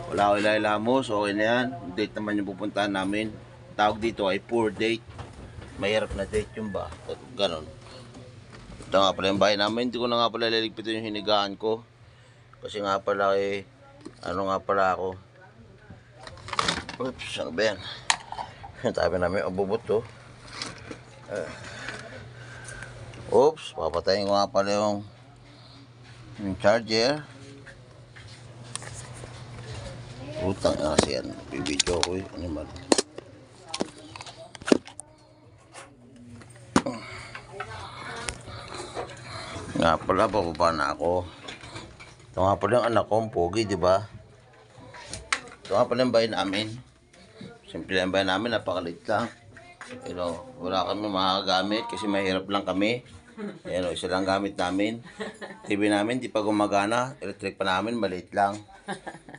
Wala ko ilahilamos, okay na yan. Date naman yung pupuntahan namin. Tawag dito ay poor date. Mahirap na date yung ba? Ganon. Ito nga pala yung bahay namin. Hindi ko na nga pala liligpitin yung hinigaan ko. Kasi nga pala ano nga pala ako. Oops, ano ba yan? Tabi namin ang bubot to. Oops, papatayin ko nga pala yung charger. Utang na kasi yan. Bibidyo ko eh. Ano man. Nga pala, bababa na ako. Ito nga pala yung anak ko, pogi, di ba? Ito nga pala yung bahay namin. Simple yung bahay namin, napakalit lang. Pero wala kami makagamit kasi mahirap lang kami. Ayan, isa lang gamit namin. TV namin, di pa gumagana. Electric pa namin, maliit lang.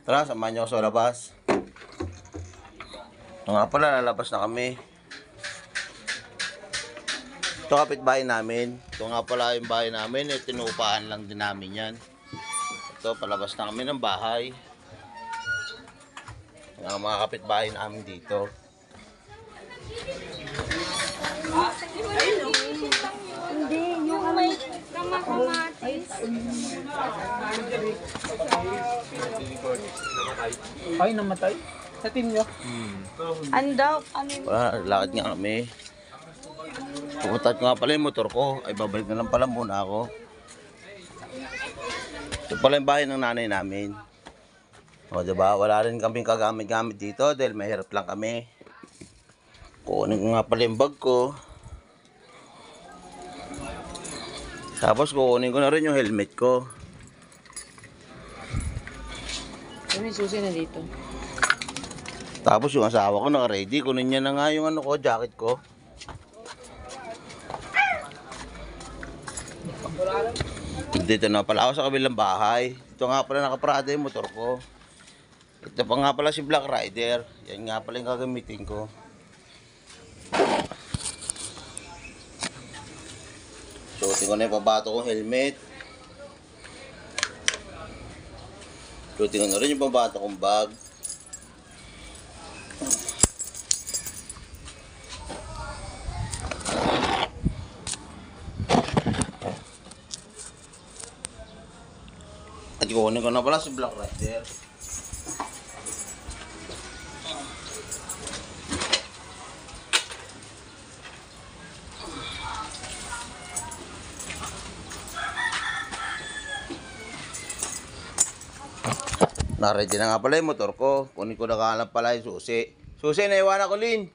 Tara, samahan niyo ako sa labas. Ito nga pala, lalabas na kami. Ito kapitbahay namin. Ito nga pala yung bahay namin. Tinupahan lang din namin yan. Ito, palabas na kami ng bahay. Ang mga kapitbahay namin dito. Hindi, yung may kamakamatis. Ay, namatay? Sa team nyo? Andaw, Wala, lakad nga kami. Pupuntat ko nga pala yung motor ko. Ay, babalik na lang pala muna ako. Ito pala yung bahay ng nanay namin. O, diba? Wala rin kaming kagamit-gamit dito dahil mahirap lang kami. Kunin ko nga pala yung bag ko. Tapos kukunin ko na rin yung helmet ko. ano yung susi na dito? Tapos yung asawa ko naka-ready. Kunin niya na nga yung ano ko, jacket ko. Dito na pala ako sa kabilang bahay. Ito nga pala nakaparada yung motor ko. Ito pa nga pala si Black Rider. Yan nga pala yung gagamitin ko. Suotin ko na yung pabato kong helmet. Suotin ko na rin yung pabato kong bag. At kukunin ko na pala si Black Rider. Na-ready na nga pala yung motor ko. Kunin ko na nga lang pala yung susi. Susi, naiwan ako, Lin.